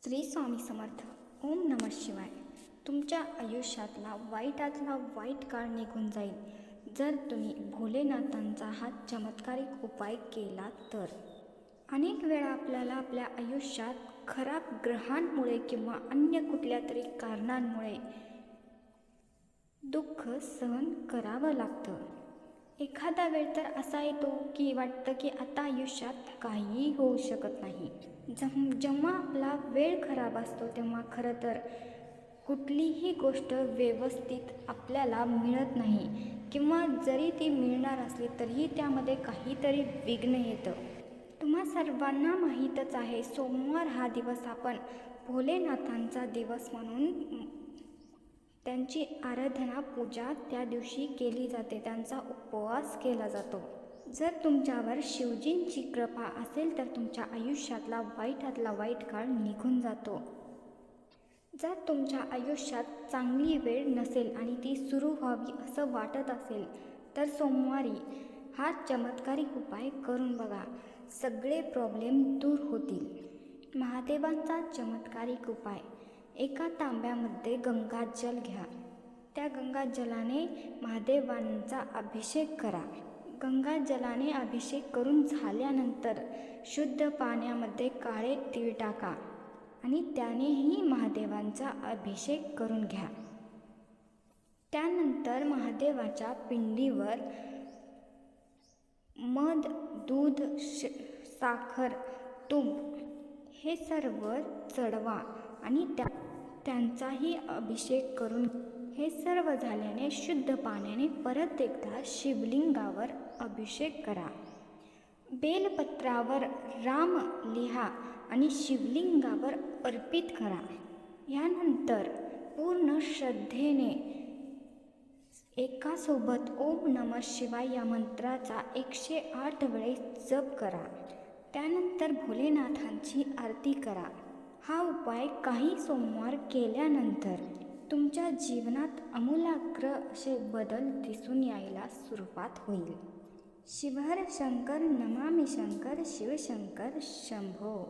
श्री स्वामी समर्थ. ओम नमः शिवाय. तुमच्या आयुष्यातला वाईटातला वाईट काळ निघून जाईल जर तुम्ही भोलेनाथांचा हा चमत्कारिक उपाय केला तर. अनेक वेळा आपल्याला आपल्या आयुष्यात खराब ग्रहांमुळे किंवा अन्य कुठल्या तरी कारणांमुळे दुःख सहन करावं लागतं. एखादा वेळ तर असा येतो की वाटतं की आता आयुष्यात काहीही होऊ शकत नाही. जेव्हा आपला वेळ खराब असतो तेव्हा खरं तर कुठलीही गोष्ट व्यवस्थित आपल्याला मिळत नाही किंवा जरी ती मिळणार असली तरीही त्यामध्ये काहीतरी विघ्न येतं. तुम्हा सर्वांना माहीतच आहे, सोमवार हा दिवस आपण भोलेनाथांचा दिवस म्हणून त्यांची आराधना पूजा त्या दिवशी केली जाते, त्यांचा उपवास केला जातो. जर तुमच्यावर शिवजींची कृपा असेल तर तुमच्या आयुष्यातला वाईटातला वाईट काळ निघून जातो. जर तुमच्या आयुष्यात चांगली वेळ नसेल आणि ती सुरू व्हावी असं वाटत असेल तर सोमवारी हा चमत्कारिक उपाय करून बघा, सगळे प्रॉब्लेम दूर होतील. महादेवांचा चमत्कारिक उपाय. एका तांब्यामध्ये गंगाजल घ्या. त्या गंगाजलाने महादेवांचा अभिषेक करा. गंगाजलाने अभिषेक करून झाल्यानंतर शुद्ध पाण्यामध्ये काळे तीळ टाका आणि त्यानेही महादेवांचा अभिषेक करून घ्या. त्यानंतर महादेवाच्या पिंडीवर मध, दूध, साखर, तूप हे सर्व चढवा आणि त्यांचाही अभिषेक करून. हे सर्व झाल्याने शुद्ध पाण्याने परत एकदा शिवलिंगावर अभिषेक करा. बेलपत्रावर राम लिहा आणि शिवलिंगावर अर्पित करा. यानंतर पूर्ण श्रद्धेने एकासोबत ओम नमः शिवाय या मंत्राचा 108 वेळेस जप करा. त्यानंतर भोलेनाथांची आरती करा. हा उपाय काही सोमवार केल्यानंतर तुमच्या जीवनात आमूलाग्र असे बदल दिसून यायला सुरुवात होईल. शिवहर शंकर नमामि शंकर, शिवशंकर शंभो.